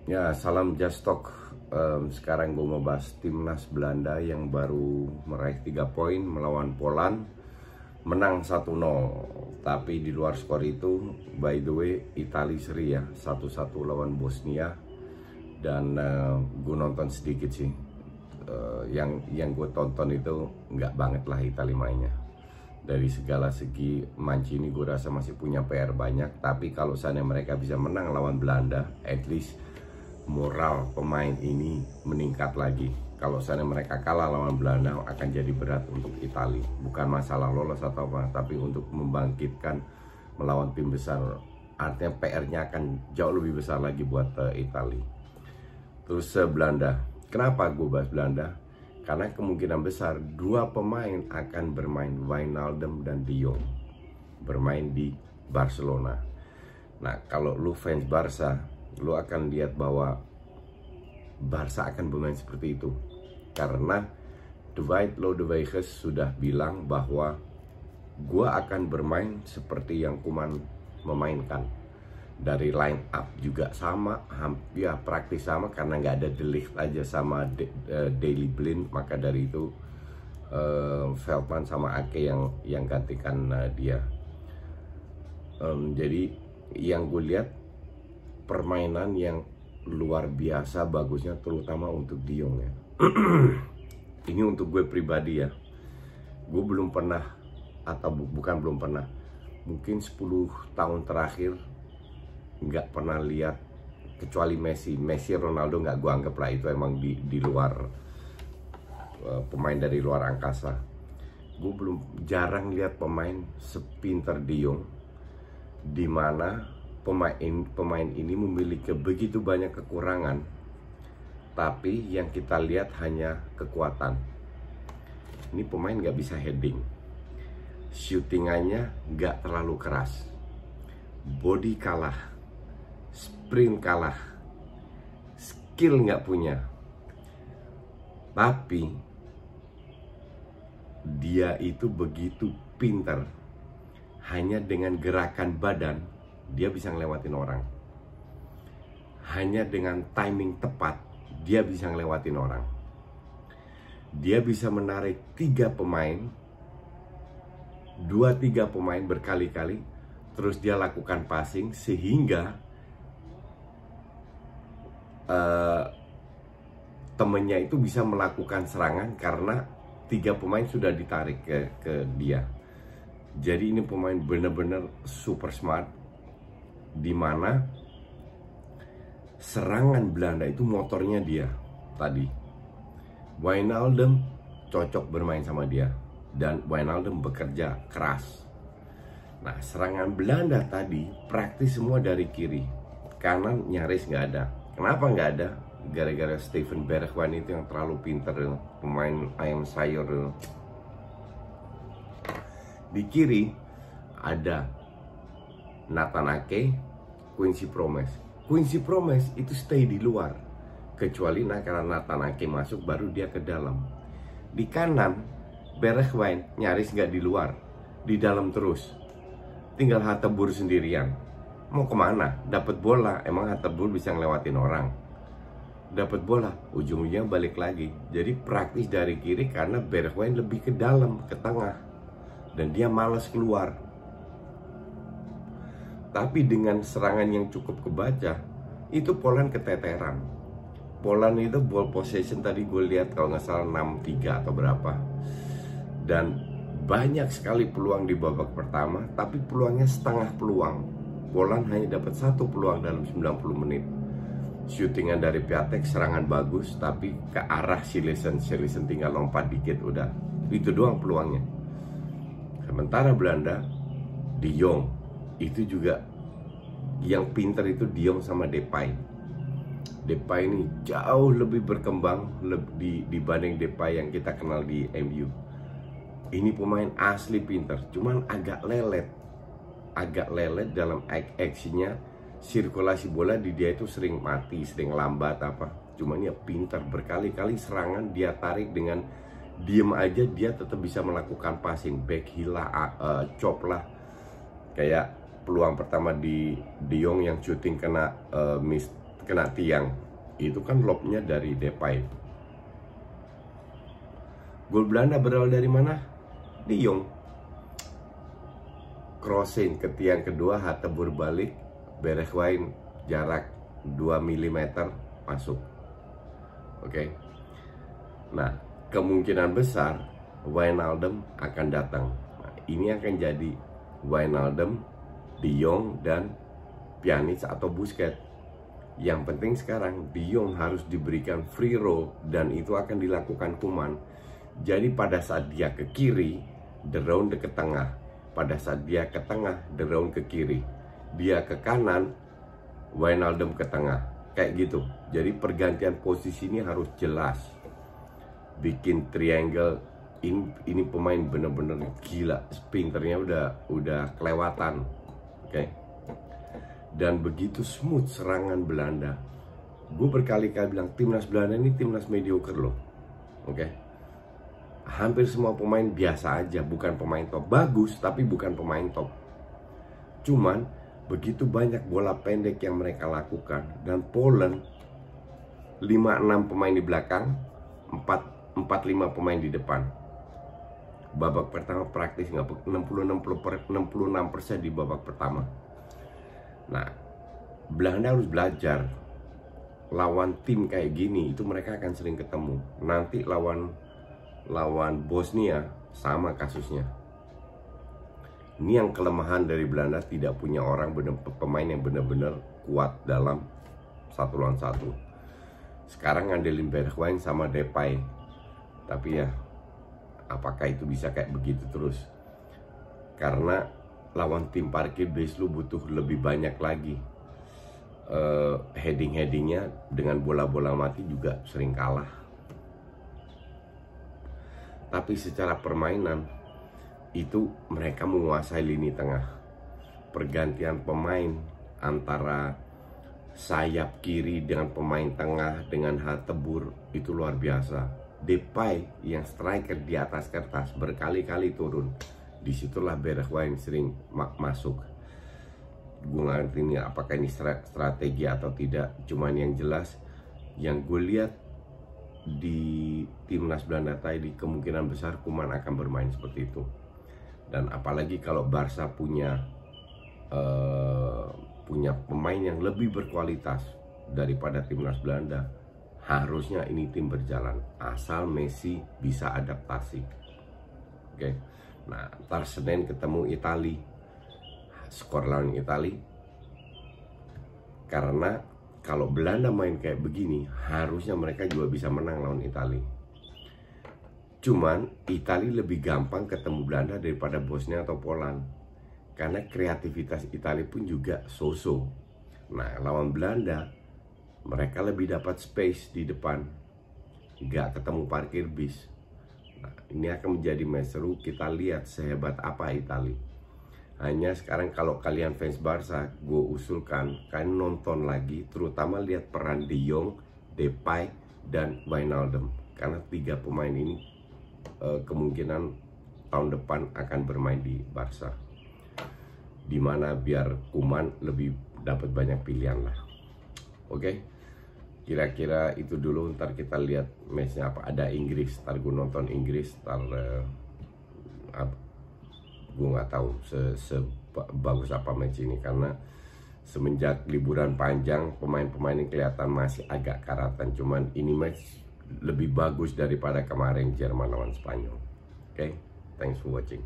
Ya, salam Just Talk. Sekarang gue mau bahas timnas Belanda yang baru meraih 3 poin melawan Poland, menang 1-0. Tapi di luar skor itu, by the way, Italia seri ya, 1-1 lawan Bosnia. Dan gue nonton sedikit sih. Yang gue tonton itu nggak banget lah Italia mainnya. Dari segala segi, Mancini gue rasa masih punya PR banyak. Tapi kalau seandainya mereka bisa menang lawan Belanda, at least moral pemain ini meningkat lagi. Kalau seandainya mereka kalah lawan Belanda, akan jadi berat untuk Italia. Bukan masalah lolos atau apa, tapi untuk membangkitkan melawan tim besar. Artinya PR-nya akan jauh lebih besar lagi buat Italia. Terus Belanda. Kenapa gue bahas Belanda? Karena kemungkinan besar dua pemain akan bermain, Wijnaldum dan De Jong, bermain di Barcelona. Nah, kalau lu fans Barca, lu akan lihat bahwa Barca akan bermain seperti itu. Karena Dwight Lodewijks sudah bilang bahwa gua akan bermain seperti yang Koeman memainkan. Dari line up juga sama, hampir ya, praktis sama, karena nggak ada De Ligt aja sama Daley Blind. Maka dari itu Veldman sama Ake yang gantikan dia. Jadi yang gue lihat permainan yang luar biasa bagusnya, terutama untuk De Jong ya. Ini untuk gue pribadi ya. Gue belum pernah, atau bukan belum pernah, mungkin 10 tahun terakhir nggak pernah lihat, kecuali Messi, Ronaldo nggak gue anggap lah, itu emang di luar, pemain dari luar angkasa. Gue jarang lihat pemain sepinter De Jong, dimana pemain ini memiliki begitu banyak kekurangan, tapi yang kita lihat hanya kekuatan. Ini pemain nggak bisa heading, shootingannya nggak terlalu keras, body kalah, sprint kalah, skill nggak punya. Tapi dia itu begitu pintar, hanya dengan gerakan badan dia bisa ngelewatin orang. Hanya dengan timing tepat dia bisa ngelewatin orang. Dia bisa menarik 3 pemain, 2-3 pemain berkali-kali, terus dia lakukan passing sehingga temennya itu bisa melakukan serangan karena 3 pemain sudah ditarik ke dia. Jadi ini pemain benar-benar super smart, dimana serangan Belanda itu motornya dia tadi. Wijnaldum cocok bermain sama dia, dan Wijnaldum bekerja keras. Nah, serangan Belanda tadi praktis semua dari kiri, kanan nyaris nggak ada. Kenapa nggak ada? Gara-gara Steven Bergwijn itu yang terlalu pinter, pemain ayam sayur. Di kiri ada Nathan Ake, Quincy Promes. Quincy Promes itu stay di luar, kecuali karena Nathan Ake masuk baru dia ke dalam. Di kanan Bergwijn nyaris nggak di luar, di dalam terus. Tinggal Hateboer sendirian. Mau kemana? Dapat bola, emang Hateboer bisa ngelewatin orang? Dapat bola, ujung-ujungnya balik lagi. Jadi praktis dari kiri karena Bergwijn lebih ke dalam, ke tengah, dan dia malas keluar. Tapi dengan serangan yang cukup kebaca, itu Poland keteteran. Poland itu ball possession tadi gue lihat kalau nggak salah 6-3 atau berapa. Dan banyak sekali peluang di babak pertama, tapi peluangnya setengah peluang. Poland hanya dapat 1 peluang dalam 90 menit. Shootingan dari Piatek, serangan bagus, tapi ke arah Silesen tinggal lompat dikit udah. Itu doang peluangnya. Sementara Belanda, De Jong, itu juga yang pinter itu De Jong sama Depay. Depay ini jauh lebih berkembang dibanding Depay yang kita kenal di MU. Ini pemain asli pinter, cuman agak lelet dalam actionnya. Sirkulasi bola di dia itu sering mati, sering lambat apa. Cuman ya pinter, berkali-kali serangan dia tarik dengan diem aja, dia tetap bisa melakukan passing, back heel lah, chop lah. Kayak peluang pertama di De Jong yang shooting kena miss kena tiang. Itu kan lobnya dari Depay. Gol Belanda berawal dari mana? De Jong crossing ke tiang kedua, Hateboer balik, Bergwijn jarak 2 mm masuk. Oke. Nah, kemungkinan besar Wijnaldum akan datang. Nah, ini akan jadi Wijnaldum, De Jong, dan Pjanic atau Busquets. Yang penting sekarang De Jong harus diberikan free roll, dan itu akan dilakukan Koeman. Jadi pada saat dia ke kiri, De Roon ke tengah. Pada saat dia ke tengah, De Roon ke kiri. Dia ke kanan, Wijnaldum ke tengah. Kayak gitu. Jadi pergantian posisi ini harus jelas. Bikin triangle. Ini pemain bener-bener gila. Sprinternya udah kelewatan. Oke. Dan begitu smooth serangan Belanda. Gue berkali-kali bilang timnas Belanda ini timnas mediocre loh. Oke. Hampir semua pemain biasa aja, bukan pemain top. Bagus, tapi bukan pemain top. Cuman begitu banyak bola pendek yang mereka lakukan. Dan Poland 5-6 pemain di belakang, 4-5 pemain di depan. Babak pertama praktis 66% di babak pertama. Nah, Belanda harus belajar. Lawan tim kayak gini itu mereka akan sering ketemu. Nanti lawan Bosnia sama kasusnya. Ini yang kelemahan dari Belanda, tidak punya pemain yang benar-benar kuat dalam 1 lawan 1. Sekarang ngandelin Bergwijn sama Depay. Tapi ya, apakah itu bisa kayak begitu terus? Karena lawan tim parkir base lu butuh lebih banyak lagi. Headingnya dengan bola-bola mati juga sering kalah. Tapi secara permainan itu mereka menguasai lini tengah. Pergantian pemain antara sayap kiri dengan pemain tengah dengan Hateboer itu luar biasa. Depay yang striker di atas kertas berkali-kali turun. Disitulah Bergwijn sering masuk. Gue nggak ngerti ini apakah ini strategi atau tidak. Cuman yang jelas yang gue lihat di timnas Belanda tadi, kemungkinan besar Koeman akan bermain seperti itu. Dan apalagi kalau Barca punya pemain yang lebih berkualitas daripada timnas Belanda, harusnya ini tim berjalan asal Messi bisa adaptasi. Oke. Nah, ntar Senin ketemu Itali. Skor lawan Itali. Karena kalau Belanda main kayak begini, harusnya mereka juga bisa menang lawan Itali. Cuman Itali lebih gampang ketemu Belanda daripada Bosnia atau Poland. Karena kreativitas Itali pun juga so-so. Nah, lawan Belanda, mereka lebih dapat space di depan. Nggak ketemu parkir bis. Nah, ini akan menjadi match seru. Kita lihat sehebat apa Itali. Hanya sekarang kalau kalian fans Barca, gue usulkan kalian nonton lagi, terutama lihat peran De Jong, Depay, dan Wijnaldum. Karena 3 pemain ini kemungkinan tahun depan akan bermain di Barca. Dimana biar Koeman lebih dapat banyak pilihan lah. Oke, kira-kira itu dulu. Ntar kita lihat matchnya apa. Ada Inggris, ntar gue nonton Inggris, ntar gue nggak tahu sebagus apa match ini, karena semenjak liburan panjang pemain-pemain ini kelihatan masih agak karatan. Cuman ini match lebih bagus daripada kemarin Jerman lawan Spanyol. Oke, thanks for watching.